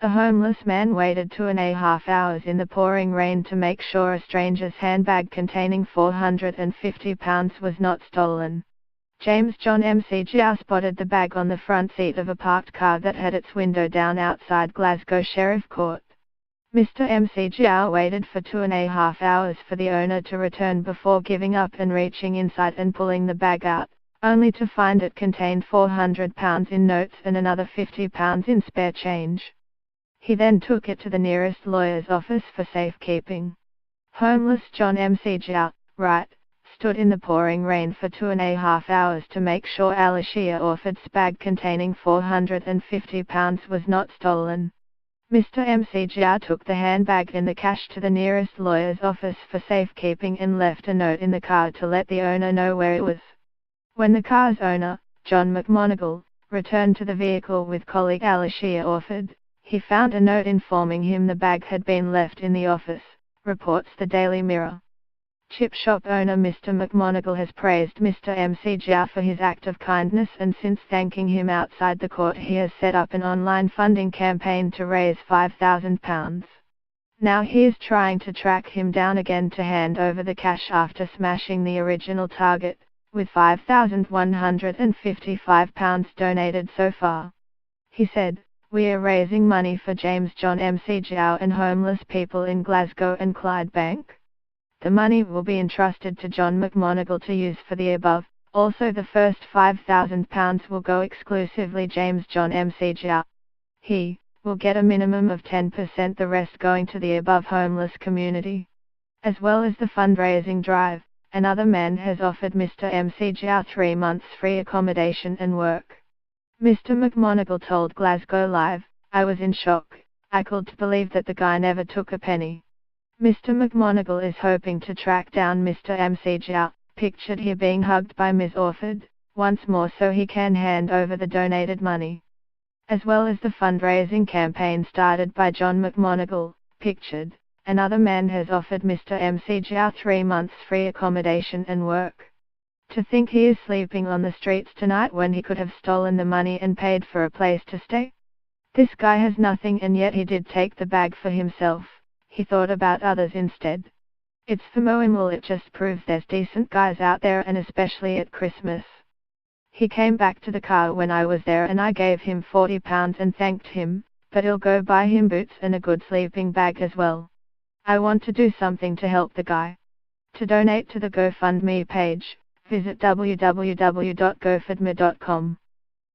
The homeless man waited 2.5 hours in the pouring rain to make sure a stranger's handbag containing £450 was not stolen. James John McGowan spotted the bag on the front seat of a parked car that had its window down outside Glasgow Sheriff Court. Mr. McGowan waited for 2.5 hours for the owner to return before giving up and reaching inside and pulling the bag out, only to find it contained £400 in notes and another £50 in spare change. He then took it to the nearest lawyer's office for safekeeping. Homeless John McGowan, right, stood in the pouring rain for 2.5 hours to make sure Alicia Orford's bag containing £450 was not stolen. Mr. McGowan took the handbag and the cash to the nearest lawyer's office for safekeeping and left a note in the car to let the owner know where it was. When the car's owner, John McMonigal, returned to the vehicle with colleague Alicia Orford, he found a note informing him the bag had been left in the office, reports the Daily Mirror. Chip shop owner Mr. McMonigal has praised Mr. McGowan for his act of kindness, and since thanking him outside the court he has set up an online funding campaign to raise £5,000. Now he is trying to track him down again to hand over the cash after smashing the original target, with £5,155 donated so far. He said, "We are raising money for James John McGowan and homeless people in Glasgow and Clydebank. The money will be entrusted to John McMonigal to use for the above. Also the first £5,000 will go exclusively James John McGowan. He will get a minimum of 10%, the rest going to the above homeless community." As well as the fundraising drive, another man has offered Mr. McGowan 3 months free accommodation and work. Mr. McMonigal told Glasgow Live, "I was in shock. I couldn't believe that the guy never took a penny." Mr. McMonigal is hoping to track down Mr. McGowan, pictured here being hugged by Ms. Orford, once more so he can hand over the donated money. As well as the fundraising campaign started by John McMonigal, pictured, another man has offered Mr. McGowan 3 months free accommodation and work. To think he is sleeping on the streets tonight when he could have stolen the money and paid for a place to stay? This guy has nothing, and yet he did take the bag for himself. He thought about others instead. It's FOMO, and well, it just proves there's decent guys out there, and especially at Christmas. He came back to the car when I was there and I gave him £40 and thanked him, but I'll go buy him boots and a good sleeping bag as well. I want to do something to help the guy. To donate to the GoFundMe page, visit www.gofundme.com.